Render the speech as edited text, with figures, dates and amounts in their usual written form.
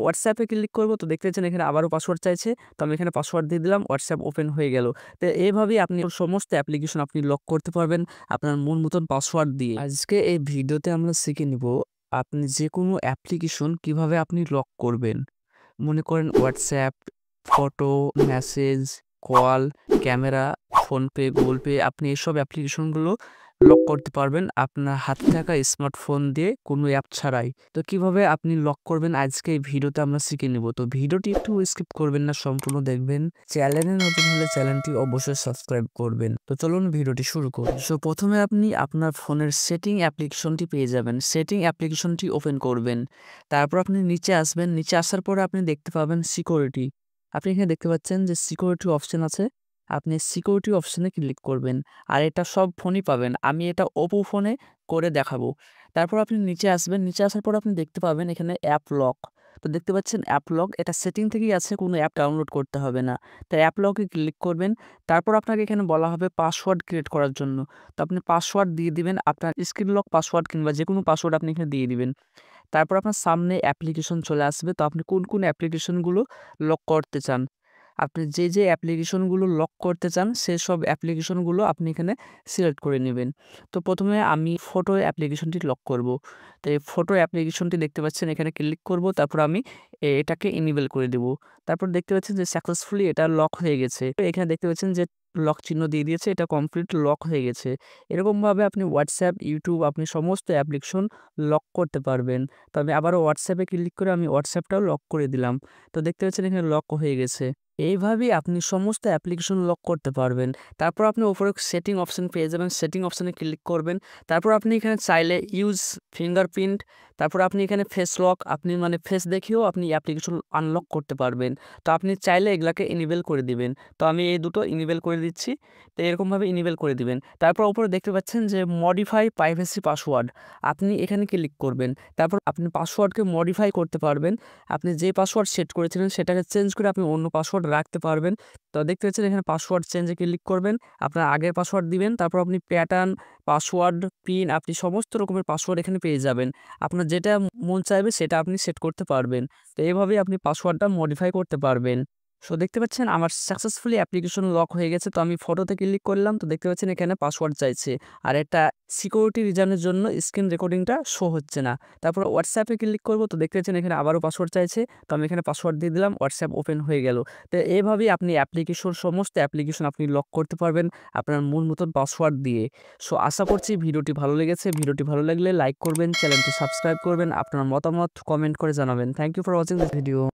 হোয়াটসঅ্যাপে ক্লিক করব, তো দেখতে পাচ্ছেন এখানে আবারও পাসওয়ার্ড চাইছে। তো আমি এখানে পাসওয়ার্ড দিয়ে দিলাম, হোয়াটসঅ্যাপ ওপেন হয়ে গেল। তো এভাবেই আপনি সমস্ত অ্যাপ্লিকেশন আপনি লক করতে পারবেন আপনার মন মতন পাসওয়ার্ড দিয়ে। আজকে এই ভিডিওতে আমরা শিখে নিব আপনি যেকোনো অ্যাপ্লিকেশন কিভাবে আপনি লক করবেন। মনে করেন WhatsApp, photo, message, call, camera, PhonePe, Google pay, আপনি এসব অ্যাপ্লিকেশনগুলো লক করতে পারবেন আপনার হাতে থাকা স্মার্টফোন দিয়ে কোনো অ্যাপ ছাড়াই। তো কিভাবে আপনি লক করবেন আজকে এই ভিডিওতে আমরা শিখে নেব। তো ভিডিওটি একটু স্কিপ করবেন না, সম্পূর্ণ দেখবেন। চ্যানেলে নতুন হলে চ্যানেলটি অবশ্যই সাবস্ক্রাইব করবেন। তো চলুন ভিডিওটি শুরু করি। সো প্রথমে আপনি আপনার ফোনের সেটিং অ্যাপ্লিকেশনটি পেয়ে যাবেন। সেটিং অ্যাপ্লিকেশনটি ওপেন করবেন। তারপর আপনি নিচে আসবেন। নিচে আসার পরে আপনি দেখতে পাবেন সিকিউরিটি। আপনি এখানে দেখতে পাচ্ছেন যে সিকিউরিটি অপশন আছে। আপনি সিকিউরিটি অপশনে ক্লিক করবেন। আর এটা সব ফোনই পাবেন। আমি এটা ওপো ফোনে করে দেখাবো। তারপর আপনি নিচে আসবেন। নিচে আসার পর আপনি দেখতে পাবেন এখানে অ্যাপ লক। তো দেখতে পাচ্ছেন অ্যাপ লক, এটা সেটিং থেকেই আছে, কোনো অ্যাপ ডাউনলোড করতে হবে না। তাই অ্যাপ লকে ক্লিক করবেন। তারপর আপনাকে এখানে বলা হবে পাসওয়ার্ড ক্রিয়েট করার জন্য। তো আপনি পাসওয়ার্ড দিয়ে দিবেন, আপনার স্ক্রিন লক পাসওয়ার্ড কিংবা যেকোনো পাসওয়ার্ড আপনি এখানে দিয়ে দিবেন। তারপর আপনার সামনে অ্যাপ্লিকেশন চলে আসবে। তো আপনি কোন অ্যাপ্লিকেশনগুলো লক করতে চান, আপনি যে অ্যাপ্লিকেশনগুলো লক করতে চান সেসব অ্যাপ্লিকেশনগুলো আপনি এখানে সিলেক্ট করে নেবেন। তো প্রথমে আমি ফটো অ্যাপ্লিকেশনটি লক করব। তো এই ফটো অ্যাপ্লিকেশনটি দেখতে পাচ্ছেন, এখানে ক্লিক করব। তারপর আমি এটাকে ইনেবল করে দেব। তারপর দেখতে পাচ্ছেন যে সাকসেসফুলি এটা লক হয়ে গেছে। তো এখানে দেখতে পাচ্ছেন যে লক চিহ্ন দিয়ে দিয়েছে, এটা কমপ্লিট লক হয়ে গেছে। এরকমভাবে আপনি হোয়াটসঅ্যাপ, ইউটিউব, আপনি সমস্ত অ্যাপ্লিকেশন লক করতে পারবেন। তো আমি আবারও হোয়াটসঅ্যাপে ক্লিক করে আমি হোয়াটসঅ্যাপটাও লক করে দিলাম। তো দেখতে পাচ্ছেন এখানে লক হয়ে গেছে। এইভাবেই আপনি সমস্ত অ্যাপ্লিকেশন লক করতে পারবেন। তারপর আপনি উপরে সেটিং অপশন পেয়ে যাবেন। সেটিং অপশনে ক্লিক করবেন। তারপর আপনি এখানে চাইলে ইউজ ফিঙ্গারপ্রিন্ট, তারপর আপনি এখানে ফেস লক, আপনি মানে ফেস দেখেও আপনি অ্যাপ্লিকেশন আনলক করতে পারবেন। তো আপনি চাইলে এগুলাকে ইনেবল করে দিবেন। তো আমি এই দুটো ইনেবল করে দিচ্ছি। তো এরকমভাবে ইনেবল করে দিবেন। তারপর উপরে দেখতে পাচ্ছেন যে মডিফাই প্রাইভেসি পাসওয়ার্ড, আপনি এখানে ক্লিক করবেন। তারপর আপনি পাসওয়ার্ডকে মডিফাই করতে পারবেন। আপনি যে পাসওয়ার্ড সেট করেছিলেন সেটাকে চেঞ্জ করে আপনি অন্য পাসওয়ার্ড রাখতে পারবেন। তো দেখতে পাচ্ছেন এখানে পাসওয়ার্ড চেঞ্জে ক্লিক করবেন। আপনার আগের পাসওয়ার্ড দিবেন। তারপর আপনি প্যাটার্ন, পাসওয়ার্ড, পিন, আপনি সমস্ত রকমের পাসওয়ার্ড এখানে পেয়ে যাবেন। আপনার যেটা মন চাইবে সেটা আপনি সেট করতে পারবেন। তো এভাবেই আপনি পাসওয়ার্ডটা মডিফাই করতে পারবেন। সো দেখতে পাচ্ছেন আমার সাকসেসফুলি অ্যাপ্লিকেশন লক হয়ে গেছে। তো আমি ফটোতে ক্লিক করলাম। তো দেখতে পাচ্ছেন এখানে পাসওয়ার্ড চাইছে। আর এটা সিকিউরিটি রিজনের জন্য স্ক্রিন রেকর্ডিংটা শো হচ্ছে না। তারপর হোয়াটসঅ্যাপে ক্লিক করব। তো দেখতে পাচ্ছেন এখানে আবারও পাসওয়ার্ড চাইছে। তো আমি এখানে পাসওয়ার্ড দিয়ে দিলাম, হোয়াটসঅ্যাপ ওপেন হয়ে গেল। তো এভাবেই আপনি সমস্ত অ্যাপ্লিকেশন আপনি লক করতে পারবেন আপনার মন মতন পাসওয়ার্ড দিয়ে। সো আশা করছি ভিডিওটি ভালো লেগেছে। ভিডিওটি ভালো লাগলে লাইক করবেন, চ্যানেলটি সাবস্ক্রাইব করবেন, আপনার মতামত কমেন্ট করে জানাবেন। Thank you for watching this video.